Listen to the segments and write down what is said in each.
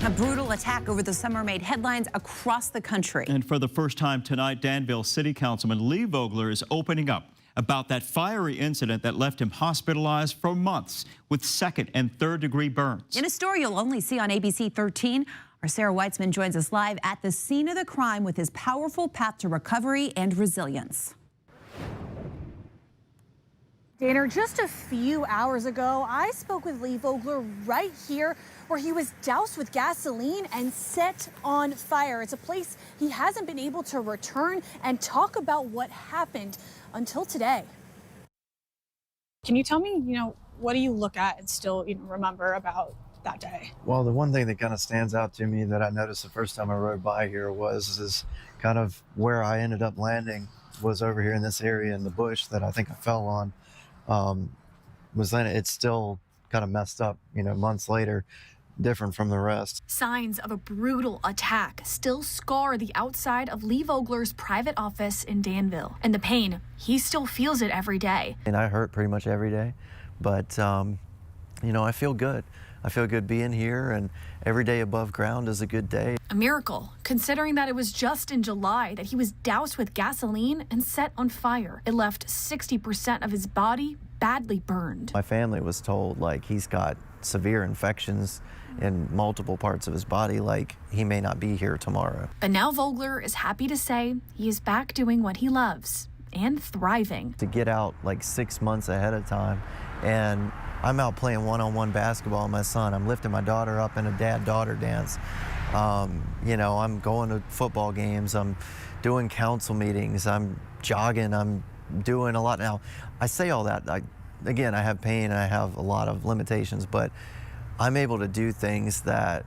A brutal attack over the summer made headlines across the country. And for the first time tonight, Danville City Councilman Vogler is opening up about that fiery incident that left him hospitalized for months with second and third degree burns. In a story you'll only see on ABC 13, our Sarah Weitzman joins us live at the scene of the crime with his powerful path to recovery and resilience. Danner, just a few hours ago, I spoke with Vogler right here where he was doused with gasoline and set on fire. It's a place he hasn't been able to return and talk about what happened until today. Can you tell me, what do you look at and still remember about that day? Well, the one thing that kind of stands out to me that I noticed the first time I rode by here is kind of where I ended up landing was over here in this area in the bush that I think I fell on. It's still kind of messed up, months later, different from the rest. Signs of a brutal attack still scar the outside of Vogler's private office in Danville. And the pain, he still feels it every day. And I hurt pretty much every day, but, I feel good. I feel good being here, and every day above ground is a good day. A miracle, considering that it was just in July that he was doused with gasoline and set on fire. It left 60% of his body badly burned. My family was told, he's got severe infections in multiple parts of his body, he may not be here tomorrow. But now Vogler is happy to say he is back doing what he loves and thriving. To get out 6 months ahead of time, and I'm out playing one-on-one basketball with my son. I'm lifting my daughter up in a dad-daughter dance. I'm going to football games. I'm doing council meetings. I'm jogging. I'm doing a lot. Now, I say all that. Again, I have pain and I have a lot of limitations, but I'm able to do things that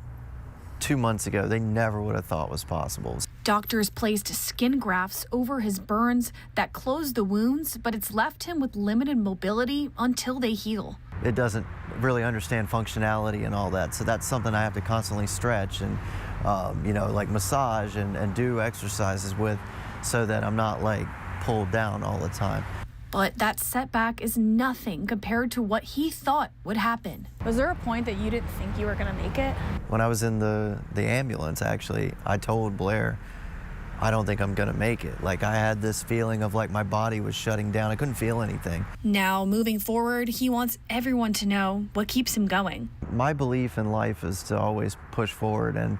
2 months ago they never would have thought was possible. Doctors placed skin grafts over his burns that closed the wounds, but it's left him with limited mobility until they heal. It doesn't really understand functionality and all that, so that's something I have to constantly stretch and, massage and do exercises with so that I'm not pulled down all the time. But that setback is nothing compared to what he thought would happen. Was there a point that you didn't think you were going to make it? When I was in the ambulance, actually, I told Blair, I don't think I'm going to make it. I had this feeling of my body was shutting down. I couldn't feel anything. Now, moving forward, he wants everyone to know what keeps him going. My belief in life is to always push forward and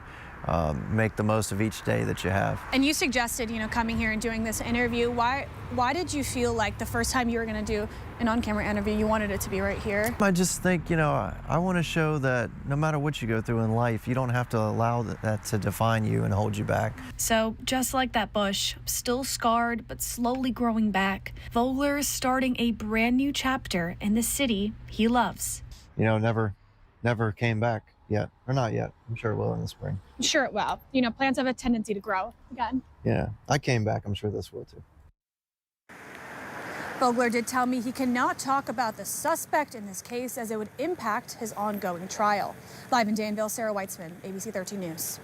make the most of each day that you have. And you suggested, coming here and doing this interview. Why did you feel like the first time you were going to do an on-camera interview, you wanted it to be right here? I just think, I want to show that no matter what you go through in life, you don't have to allow that to define you and hold you back. So, just like that bush, still scarred but slowly growing back, Vogler is starting a brand new chapter in the city he loves. Never came back yet, or not yet. I'm sure it will in the spring. Sure it will. Plants have a tendency to grow again. Yeah, I came back. I'm sure this will too. Vogler did tell me he cannot talk about the suspect in this case as it would impact his ongoing trial. Live in Danville, Sarah Weitzman, ABC 13 News.